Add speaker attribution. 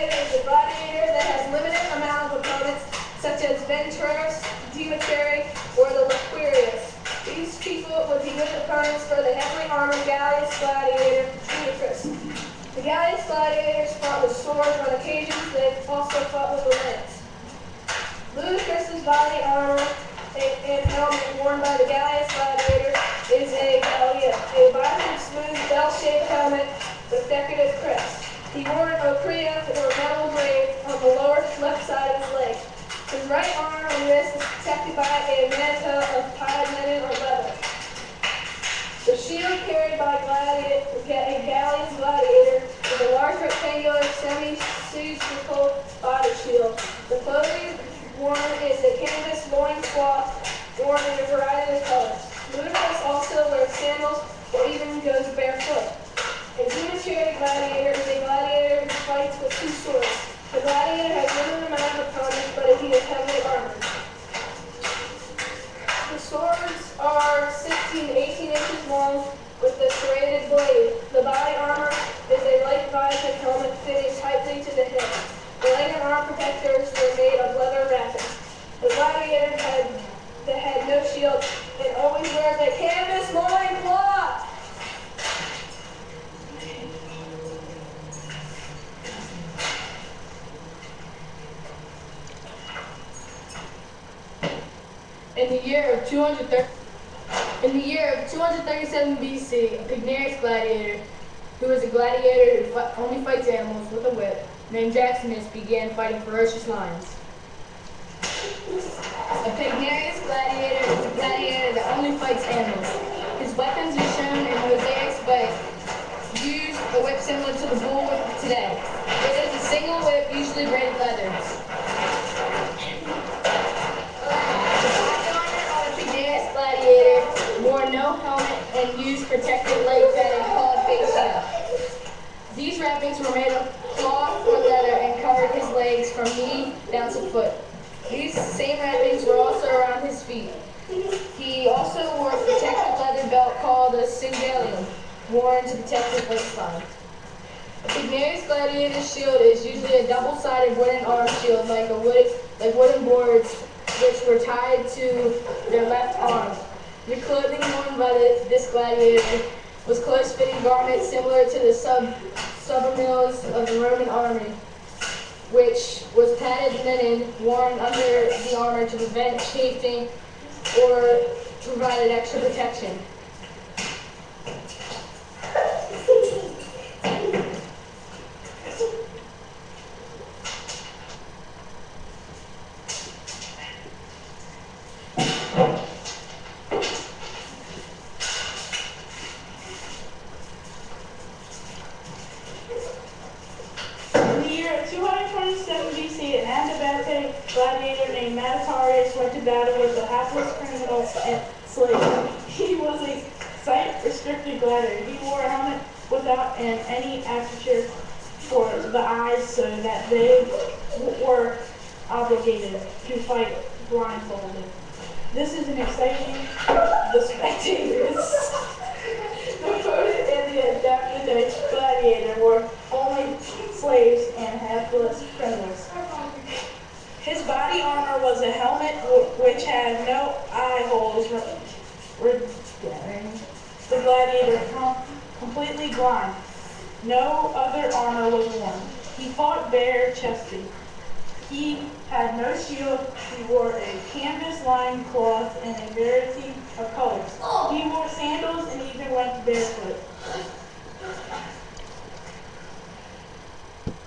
Speaker 1: gladiator is a gladiator that has limited amount of opponents, such as Venturus, Demetri, or the Liquirius. These people would be good opponents for the heavily armored Gallius gladiator, Ludicrous. The Gallius gladiators fought with swords on occasions. They also fought with a lance. Ludicrous's body armor and helmet worn by the Gallius gladiator is a gallia, a bottom smooth bell-shaped helmet with decorative crest. He wore an ocrea or metal braid on the lower left side of his leg. His right arm and wrist is protected by a mantle of pied linen or leather. The shield carried by a Gallius gladiator is a large rectangular semi-cylindrical body shield. The clothing worn is a canvas loincloth worn in a variety of colors. Ludicrous also wears sandals or even goes barefoot. A Demetri gladiator is a gladiator who fights with two swords. The gladiator has limited amount of opponents, but he is heavily armored. The swords are 16 to 18 inches long with a serrated blade. The body armor is a light visor helmet fitting tightly to the hip. The leg and arm protectors were made of leather wrapping. The gladiator had no shield and always wears a canvas loincloth.
Speaker 2: In the year of 237 BC, a Pignarius gladiator, who was a gladiator who only fights animals with a whip, named Jaximus, began fighting ferocious lions. A Pignarius gladiator is a gladiator that only fights animals. His weapons are shown in mosaics, but used a whip similar to the bull whip today. It is a single whip, usually braided leather. Gladiator wore no helmet and used protective leg padding called fascia. These wrappings were made of cloth or leather and covered his legs from knee down to foot. These same wrappings were also around his feet. He also wore a protective leather belt called a cingalium, worn to protect his waistline. A Pignarius gladiator's shield is usually a double-sided wooden arm shield like wooden boards, which were tied to their left arm. The clothing worn by this gladiator was close-fitting garments similar to the suburmils of the Roman army, which was padded linen worn under the armor to prevent chafing or provided extra protection.
Speaker 3: In the year of 227 BC, an Anabatic gladiator named Matarius went to battle with a hapless criminal and slave. He was a sight-restricted gladiator. He wore a helmet without any aperture for the eyes so that they were obligated to fight blindfolded. This is an exciting the spectators. The opponent and the adapted gladiator were only slaves and hapless criminals. His body armor was a helmet which had no eye holes, rendering the gladiator completely blind. No other armor was worn. He fought bare-chested. He had no shield. He wore a canvas-lined cloth in a variety of colors. He wore sandals and even went barefoot.